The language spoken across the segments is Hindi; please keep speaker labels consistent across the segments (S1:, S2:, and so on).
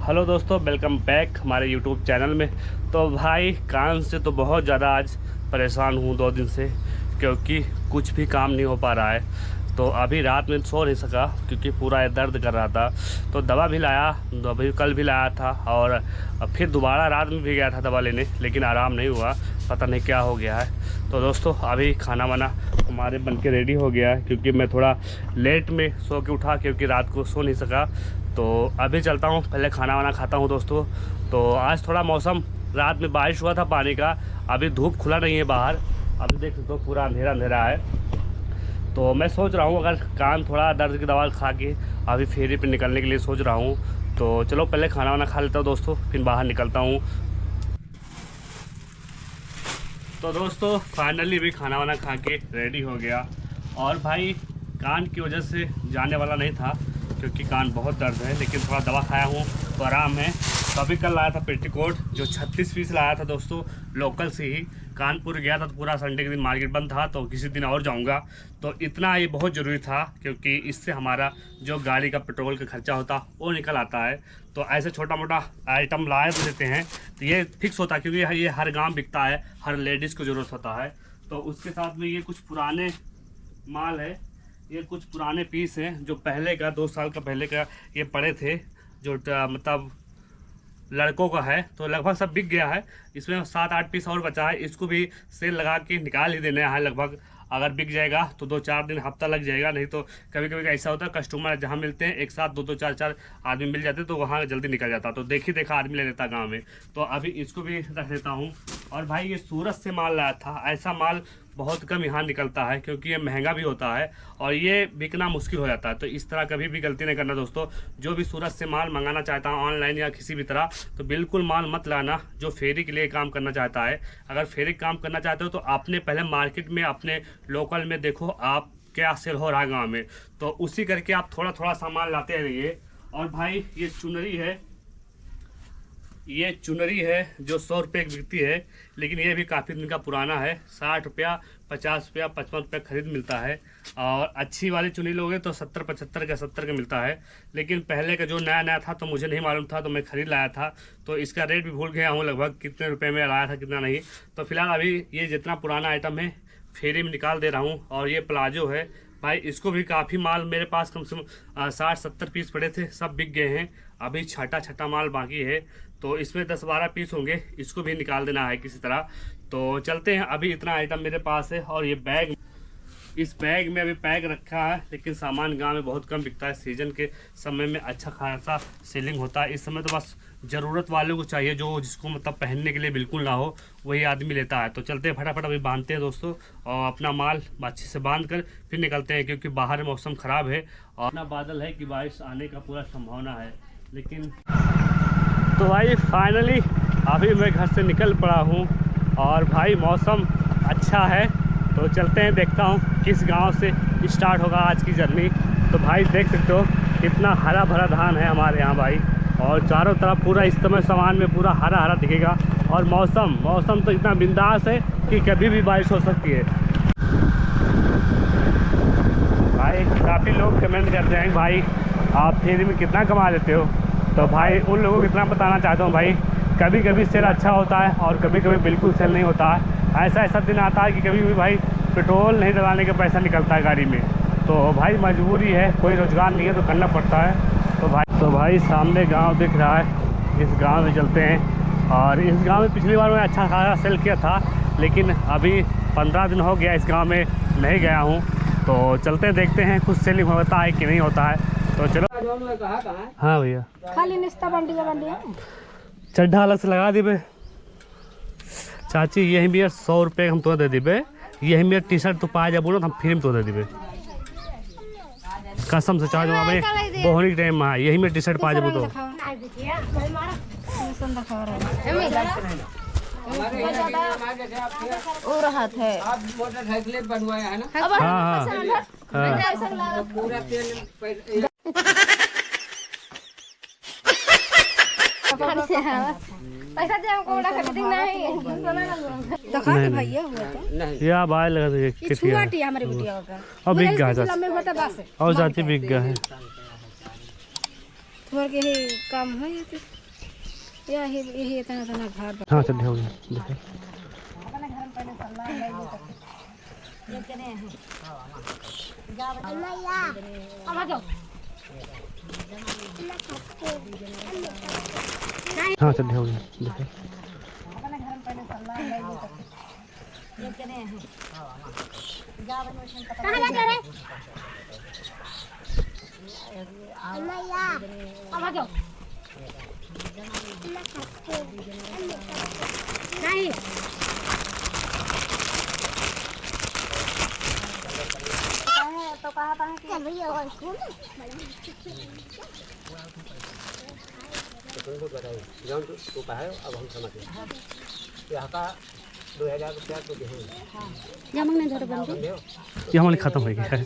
S1: हेलो दोस्तों, वेलकम बैक हमारे यूट्यूब चैनल में। तो भाई कान से तो बहुत ज़्यादा आज परेशान हूँ 2 दिन से, क्योंकि कुछ भी काम नहीं हो पा रहा है। तो अभी रात में सो नहीं सका क्योंकि पूरा दर्द कर रहा था। तो दवा भी लाया, अभी कल भी लाया था और फिर दोबारा रात में भी गया था दवा लेने, लेकिन आराम नहीं हुआ। पता नहीं क्या हो गया है। तो दोस्तों अभी खाना वाना हमारे बन के रेडी हो गया है, क्योंकि मैं थोड़ा लेट में सो के उठा क्योंकि रात को सो नहीं सका। तो अभी चलता हूँ, पहले खाना वाना खाता हूँ दोस्तों। तो आज थोड़ा मौसम, रात में बारिश हुआ था पानी का, अभी धूप खुला नहीं है बाहर। अभी देख सकते हो पूरा अंधेरा अंधेरा है। तो मैं सोच रहा हूँ अगर कान थोड़ा दर्द की दवा खा के अभी फेरी पे निकलने के लिए सोच रहा हूँ। तो चलो पहले खाना वाना खा लेता हूँ दोस्तों, फिर बाहर निकलता हूँ। तो दोस्तों फाइनली भी खाना वाना खा के रेडी हो गया। और भाई कान की वजह से जाने वाला नहीं था क्योंकि कान बहुत दर्द है, लेकिन थोड़ा दवा खाया हूँ तो आराम है। तो अभी कल लाया था पेटीकोट जो 36 पीस लाया था दोस्तों, लोकल से ही। कानपुर गया था तो पूरा संडे के दिन मार्केट बंद था, तो किसी दिन और जाऊंगा। तो इतना ये बहुत ज़रूरी था क्योंकि इससे हमारा जो गाड़ी का पेट्रोल का खर्चा होता वो निकल आता है। तो ऐसे छोटा मोटा आइटम लाए तो देते हैं, तो ये फिक्स होता है क्योंकि ये हर गाँव बिकता है, हर लेडीज़ को ज़रूरत होता है। तो उसके साथ में ये कुछ पुराने माल है, ये कुछ पुराने पीस हैं जो पहले का 2 साल का पहले का ये पड़े थे, जो मतलब लड़कों का है। तो लगभग सब बिक गया है। इसमें 7-8 पीस और बचा है, इसको भी सेल लगा के निकाल ही देने हैं लगभग। अगर बिक जाएगा तो 2-4 दिन हफ्ता लग जाएगा, नहीं तो कभी कभी ऐसा होता है कस्टमर जहाँ मिलते हैं एक साथ 2-2 4-4 आदमी मिल जाते हैं, तो वहाँ जल्दी निकल जाता। तो देखा आदमी ले लेता गाँव में। तो अभी इसको भी रख लेता हूँ। और भाई ये सूरत से माल लाया था, ऐसा माल बहुत कम यहाँ निकलता है क्योंकि ये महंगा भी होता है और ये बिकना मुश्किल हो जाता है। तो इस तरह कभी भी गलती नहीं करना दोस्तों। जो भी सूरत से माल मंगाना चाहता है ऑनलाइन या किसी भी तरह, तो बिल्कुल माल मत लाना जो फेरी के लिए काम करना चाहता है। अगर फेरी काम करना चाहते हो तो आपने पहले मार्केट में अपने लोकल में देखो आप क्या सेल हो रहा है गाँव में, तो उसी करके आप थोड़ा थोड़ा सामान लाते रहिए। और भाई ये चुनरी है, ये चुनरी है जो 100 रुपये की बिकती है, लेकिन ये भी काफ़ी दिन का पुराना है। 60 रुपया, 50 रुपया, 55 रुपया खरीद मिलता है। और अच्छी वाली चुनरी लोगे तो 70-75 का 70 का मिलता है। लेकिन पहले का जो नया नया था तो मुझे नहीं मालूम था, तो मैं ख़रीद लाया था। तो इसका रेट भी भूल गया हूँ लगभग कितने रुपये में लाया था कितना नहीं। तो फिलहाल अभी ये जितना पुराना आइटम है फेरी में निकाल दे रहा हूँ। और ये प्लाजो है भाई, इसको भी काफ़ी माल मेरे पास कम से कम 60-70 पीस पड़े थे, सब बिक गए हैं। अभी छठा माल बाकी है, तो इसमें 10-12 पीस होंगे, इसको भी निकाल देना है किसी तरह। तो चलते हैं, अभी इतना आइटम मेरे पास है। और ये बैग, इस बैग में अभी पैक रखा है, लेकिन सामान गांव में बहुत कम बिकता है। सीजन के समय में अच्छा खासा सेलिंग होता है। इस समय तो बस ज़रूरत वालों को चाहिए, जो जिसको मतलब पहनने के लिए बिल्कुल ना हो वही आदमी लेता है। तो चलते हैं फटाफट, अभी बांधते हैं दोस्तों और अपना माल अच्छे से बांध कर फिर निकलते हैं, क्योंकि बाहर मौसम ख़राब है और अपना बादल है कि बारिश आने का पूरा संभावना है। लेकिन तो भाई फाइनली अभी मैं घर से निकल पड़ा हूँ और भाई मौसम अच्छा है। तो चलते हैं, देखता हूँ किस गांव से स्टार्ट होगा आज की जर्नी। तो भाई देख सकते हो कितना हरा भरा धान है हमारे यहाँ भाई, और चारों तरफ पूरा इस समय सामान में पूरा हरा हरा दिखेगा। और मौसम तो इतना बिंदास है कि कभी भी बारिश हो सकती है। भाई काफ़ी लोग कमेंट करते हैं भाई आप फेरी में कितना कमा लेते हो। तो भाई उन लोगों को इतना बताना चाहता हूँ भाई, कभी कभी सेल अच्छा होता है और कभी कभी बिल्कुल सेल नहीं होता है। ऐसा दिन आता है कि कभी भी भाई पेट्रोल नहीं डलाने का पैसा निकलता है गाड़ी में। तो भाई मजबूरी है, कोई रोज़गार नहीं है तो करना पड़ता है। तो भाई सामने गांव दिख रहा है, इस गांव में चलते हैं। और इस गांव में पिछली बार मैं अच्छा खासा सेल किया था, लेकिन अभी 15 दिन हो गया इस गाँव में नहीं गया हूँ। तो चलते हैं, देखते हैं कुछ सेलिंग होता है कि नहीं होता है। तो चलो। हाँ भैया,
S2: खाली निस्ता बंडी
S1: चड्ढा अलग से लगा दी बे चाची। यही भी 100 रुपये हम तो दे दीबे, यही मेरा टी शर्ट तो पा जा बोलो हम फ्री में तो दे दीबे कसम से। चार्ज में बोहनी टाइम में यही मेरा टी शर्ट पा जा बोलो।
S2: मोटरसाइकिल बनवाया है ना।
S1: हाँ
S2: पैसा दे हमको खरीदिंग नहीं दिखा दे भैया हुआ तो
S1: या भाई लगा दे
S2: ये छुआटी हमारे बिटिया का
S1: और बिक गया
S2: लंबे होता बस
S1: और जाती बिक गया है।
S2: थोड़ के ही काम है ये तो यही इतना इतना घर
S1: हाँ चल हो गया देखो
S2: अपने घर में पहले सल्ला ले ये कने है जा भैया अब आ जाओ
S1: हाँ चल हो गया देखो
S2: अपने घर में पहले सल्ला ले ये कने है जा कहां जा रहे भैया अब आ जाओ नहीं तो कहा था कि भैया और कौन
S3: तुमको बताइए जान तो कहा है अब हम समझते हैं यहाँ का 2000 रुपया तो दे
S2: जमंग ने घर बन गई
S1: ये हमारे खत्म हो गया है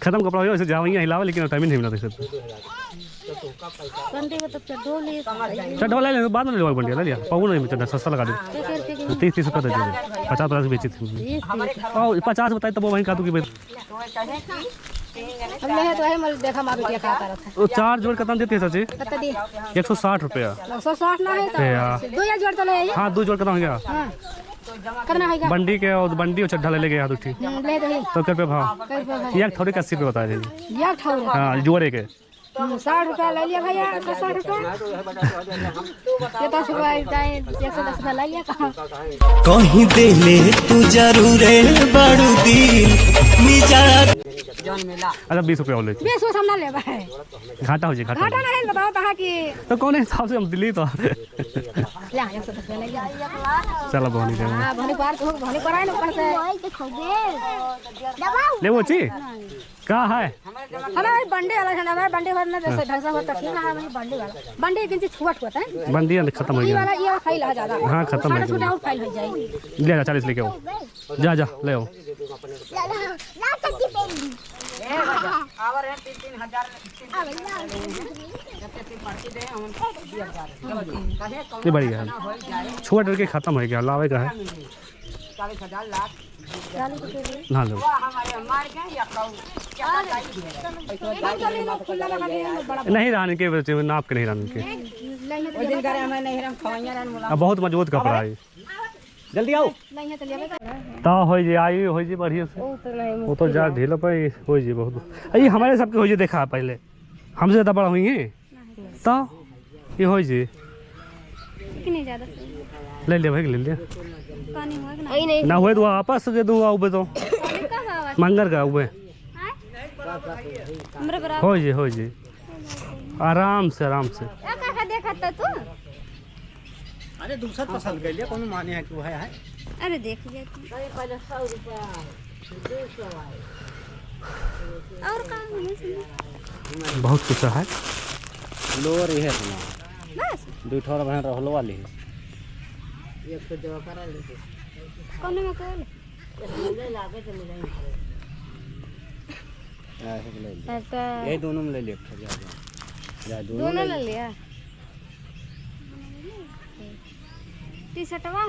S1: खत्म कपड़ा हो गया वैसे जाओ यहाँ हिलावा लेकिन टाइम नहीं मिला देख सकते
S2: बंदे को तो चढ़ो ले
S1: चढ़ वाला ले बाद में ले बंडिया ले लिया पाऊ नहीं चढ़ सस्ता लगा दे 30 रुपये दे दे 50 बेची थी और 50 बताए तब वहीं का तू की
S2: हमने है तो है मल देखा मारू क्या खाता रहता
S1: वो 4 जोड़ कितना देते हैं चाची
S2: कितना दी
S1: 160 रुपया
S2: 160 ना है तो 2000 जोड़ तो ले
S1: हाँ 2 जोड़ कितना हो गया
S2: हां करना है क्या
S1: बंडी के और बंडी और चड्ढा ले गया दो ठीक
S2: ले दे
S1: तो क्या भाव एक थोड़े 80 रुपये बता दीजिए
S2: या ठाउर
S1: हाँ जोड़े के
S2: 60 रुपया ले लिया भैया 60 रुपया ये 10 रुपया 110 रुपया ले लिया कहां
S4: कहीं देले तू जरूर बड़ू दिल मिजाज
S1: अच्छा 20 रुपया और ले
S2: 20 हम ना लेबा है
S1: घाटा हो जाए घाटा
S2: घाटा नहीं बताओ कहा कि
S1: तो कौन हिसाब से हम दिल्ली तो
S2: ले 110 रुपया ले लिया
S1: चलो बहनी के
S2: हां भनी पार को भनी कराए ना ऊपर से
S1: ले वो ची का है
S2: हमारे बंडे वाला है ना बंडे वाला जैसे ढंग से होता ठीक ना है बंडे वाला बंडे किंची छुआ होता है
S1: बंदी खत्म हो
S2: ये
S1: गया
S2: वाला ये फाइल है ज्यादा
S1: हाँ खत्म हो
S2: छोटा
S1: गया
S2: और फाइल हो जाएगी
S1: ले जा 40 लेके आओ जा जा ले आओ
S3: आवर है 3000
S1: ये बढ़िया है छोड़ डर के खत्म हो गया लावे का है
S3: 40,000 लाख
S1: ना लो
S3: हमारे मार गए या
S1: नहीं रानी के बच्चे नाप के नहीं रानी के
S3: वो दिन करे हमें नहीं हम खवाइया रहन मुला
S1: अब बहुत मजबूत कपड़ा है जल्दी आओ
S2: नहीं है तो लेबे
S1: ता हो जे आई हो जे बढ़िया से वो तो जा ढीला पे हो जे बहुत ये हमारे सबके हो जे देखा पहले हमसे ज्यादा बड़ा हुई है तो ये हो जे
S2: कि नहीं ज्यादा
S1: ले ले भाई ले ले
S2: पानी हुआ कि नहीं
S1: ना हुए तो वापस के दूंगा उबे तो
S2: पानी का आवाज
S1: मंगर का उबे
S2: हमरे बराबर
S1: हो जे आराम से
S2: का देखा था तू
S3: अरे दूसरा पसंद कर लिया कौन माने है कि वो है
S2: अरे देख लिया तू
S3: पहले 100 रुपया 200
S2: और काम नहीं सुना
S1: बहुत कुछ है
S3: लोअर ही है ना
S2: बस
S3: दूठो बहन रहलो वाली है एक तो जवा करा ले
S2: कौन में कौन
S3: ले लागे तो मिले ऐसे ले ले
S2: तो
S3: ये दोनों में ले ले जा
S2: दोनों ले लिया टी-शर्टवा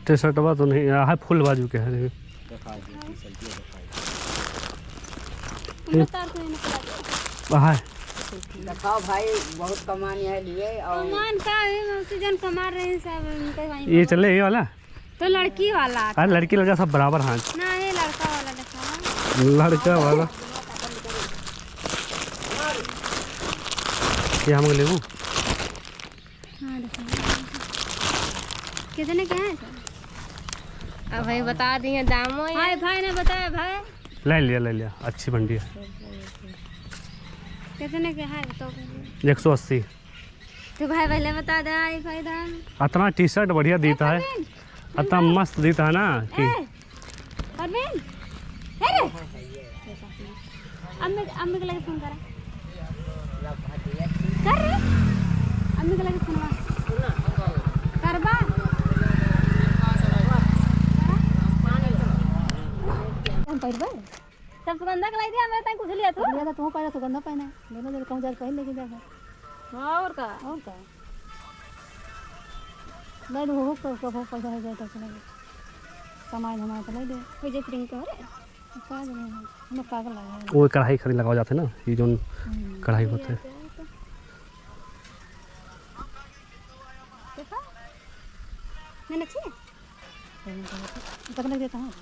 S1: टी-शर्टवा तो नहीं है फुल बाजू के है
S3: दिखा दे टी-शर्ट
S2: ये तार को निकला
S1: है
S3: दिखाओ भाई बहुत कमानी है लिए और
S2: मान का सीजन कमा रहे हैं सब
S1: ये चले ये वाला
S2: तो लड़की वाला
S1: अरे लड़की लड़का सब बराबर हाथ
S2: ना ये लड़का वाला देखा
S1: लड़का वाला ये हम लेबू
S2: हां देखो कितने के हैं अब भाई बता दिए दामों हाय भाई ने बताया भाई
S1: ले लिया अच्छी बंडी है
S2: कितने के है तो
S1: 180
S2: तो भाई पहले बता दे आई भाई दाम
S1: इतना टी-शर्ट बढ़िया देता है इतना मस्त देता है ना कि
S2: परवीन अरे अम्मी के लगे फोन करा कर रे अम्मी के लगे फोन करबा हम पैरबे सब सुगंधा के लाई दिया मैं तय कुछ लिया तू पहले सुगंधा पहना दोनों जन कहूं जा पहन लेके जा हां और का ले दो हो को पैसा है तो चले कमाई हमारे तो ले दे कोई जे प्रिंट करे का हम कागज लगा
S1: वो कढ़ाई खड़ी लगाओ जाते ना ये जो कढ़ाई होते हैं
S2: देखा मैंने अच्छी है कितना देता हूँ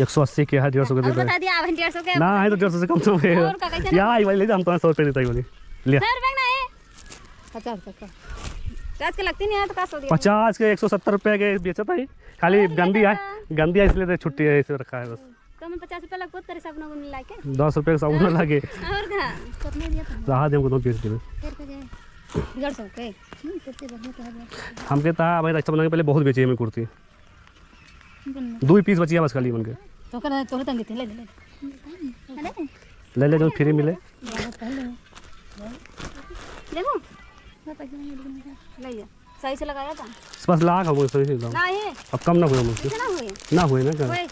S1: 180 के है 150 के
S2: अब
S1: देता है
S2: बता दिया अब 150 के
S1: ना है तो 150 से कम तो है
S2: और का कैसे
S1: या आई वाली ले जा हम तो 100 रुपए देता ही वाली ले
S2: 100 रुपए ना है 50 के लगती नहीं है तो का सो दिया
S1: 50 के 170 रुपए के बेचा था ही खाली गंदी है इसलिए तो छुट्टी है इसे रखा है बस
S2: तो मैं 50 रुपए लगभग तेरे साबुन गुन मिला के
S1: 10 रुपए का साबुन लगे
S2: और का कितना दिया था
S1: रहा दे हमको तो बेच दे
S2: फिर के जाए 150 के कुर्ती बढ़िया तो है
S1: हम कहता भाई रक्षा बना के पहले बहुत बेची है मैं कुर्ती 2 पीस बची है बस खाली उनके
S2: तो कर तो तंग थी ले
S1: ले जो फ्री मिले
S2: देखो ले जा सही से लगाया था
S1: बस लाख हो सही से दाम
S2: ना है
S1: अब कम ना हुए मुझसे
S2: कितना हुए
S1: ना हुए ना क्या
S2: ओए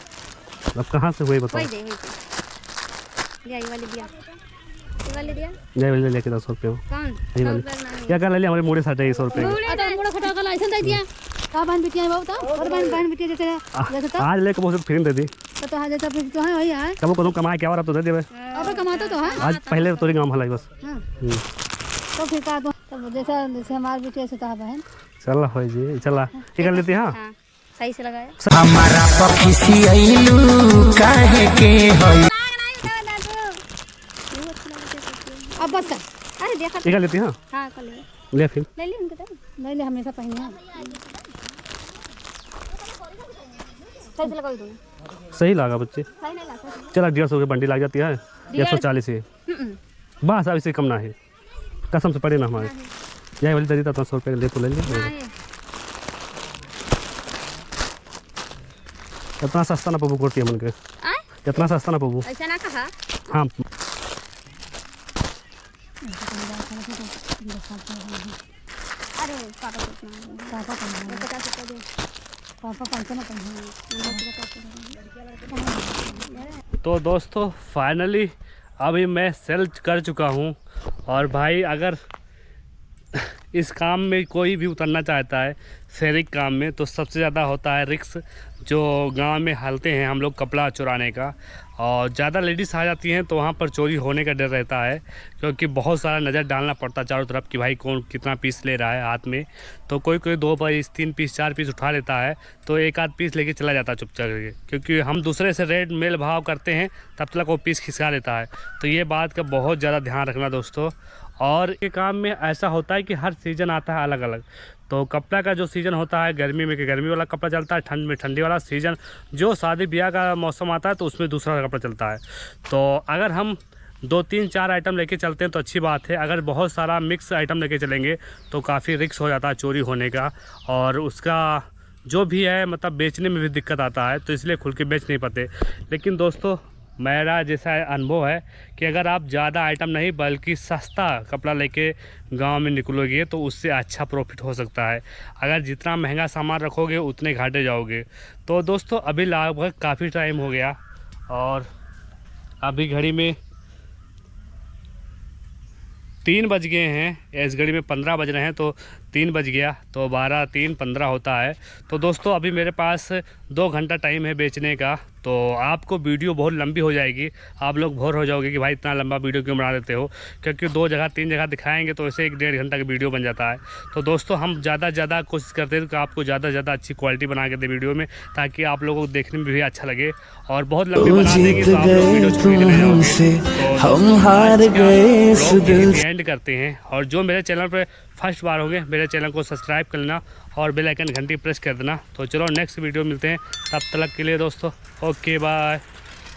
S1: अब कहाँ से हुए बताओ
S2: वही दे ये वाली दिया ये वाली दिया
S1: जय वाले लेके 10 रुपये
S2: कौन
S1: यही वाली क्या कर ले हमारे मोड़े साठ है 100 रुपये
S2: मोड़ा खटा का लाइसेंस दे दिया का बहन बिटिया बाबू तो और बहन बिटिया जैसे तो
S1: आज लेके बहुत फ्री दे दी
S2: तो हां जैसा तो है वही है
S1: कब को कमाए क्या और अब तो दे देवे
S2: अब कमाता तो है
S1: आज पहले तोरी काम हलाई बस
S2: हां तो फिर का तो जैसे हमारे बिटिया से तो बहन
S1: चल हो जी चला ये कर लेती हां
S2: हां सही से लगाया
S4: हमारा पखी आइलू काहे के होई
S2: अब बस कर अरे देखा
S1: ये कर लेती हां
S2: हां कर
S1: ले फिर
S2: ले उनके तो ले हमेशा पहने हैं सही से लगाओ तूने
S1: सही लगा बच्चे
S2: सही नहीं लगा
S1: चला 150 की बंडी लग जाती है 140 है बस अब इससे कम ना है कसम से पड़े ना हमारे यही वाली दे देता 100 रुपये ले तो ले लिया इतना सस्ता ना पबू कुर्ती मन के इतना सस्ता ना पबू
S2: ऐसा ना कहा
S1: हाँ
S2: अरे पापा पापा पैसा ना
S1: तो दोस्तों फाइनली अभी मैं सेल कर चुका हूँ और भाई अगर इस काम में कोई भी उतरना चाहता है शहरी काम में तो सबसे ज़्यादा होता है रिक्स जो गांव में हालते हैं हम लोग कपड़ा चुराने का और ज़्यादा लेडीज़ आ जाती हैं तो वहाँ पर चोरी होने का डर रहता है क्योंकि बहुत सारा नज़र डालना पड़ता है चारों तरफ कि भाई कौन कितना पीस ले रहा है हाथ में तो कोई 2 पीस 3 पीस 4 पीस उठा लेता है तो एक आध पीस लेके चला जाता है चुपचाप करके क्योंकि हम दूसरे से रेट मेल भाव करते हैं तब तक वो पीस खिसका लेता है तो ये बात का बहुत ज़्यादा ध्यान रखना दोस्तों। और ये काम में ऐसा होता है कि हर सीज़न आता है अलग अलग तो कपड़ा का जो सीज़न होता है गर्मी में कि गर्मी वाला कपड़ा चलता है ठंड में ठंडी वाला सीज़न जो शादी ब्याह का मौसम आता है तो उसमें दूसरा कपड़ा चलता है। तो अगर हम 2 3 4 आइटम लेके चलते हैं तो अच्छी बात है अगर बहुत सारा मिक्स आइटम लेके चलेंगे तो काफ़ी रिस्क हो जाता है चोरी होने का और उसका जो भी है मतलब बेचने में भी दिक्कत आता है तो इसलिए खुल के बेच नहीं पाते। लेकिन दोस्तों मेरा जैसा अनुभव है कि अगर आप ज़्यादा आइटम नहीं बल्कि सस्ता कपड़ा लेके गांव में निकलोगे तो उससे अच्छा प्रॉफिट हो सकता है। अगर जितना महंगा सामान रखोगे उतने घाटे जाओगे। तो दोस्तों अभी लगभग काफ़ी टाइम हो गया और अभी घड़ी में 3 बज गए हैं इस घड़ी में 15 बज रहे हैं तो 3 बज गया तो 12 3 15 होता है। तो दोस्तों अभी मेरे पास 2 घंटा टाइम है बेचने का तो आपको वीडियो बहुत लंबी हो जाएगी आप लोग बोर हो जाओगे कि भाई इतना लंबा वीडियो क्यों बना देते हो क्योंकि 2 जगह 3 जगह दिखाएंगे तो ऐसे 1-1.5 घंटा का वीडियो बन जाता है। तो दोस्तों हम ज़्यादा से ज़्यादा कोशिश करते हैं कि आपको ज़्यादा से ज़्यादा अच्छी क्वालिटी बना के दे वीडियो में ताकि आप लोगों को देखने में भी अच्छा लगे और बहुत लंबी बना देंगे तो आप लोग वीडियो छोड़ के जाओगे।
S4: हम हार गए
S1: एंड करते हैं और जो मेरे चैनल पर फर्स्ट बार होंगे मेरे चैनल को सब्सक्राइब कर लेना और बेल आइकन घंटी प्रेस कर देना। तो चलो नेक्स्ट वीडियो मिलते हैं तब तक के लिए दोस्तों ओके बाय।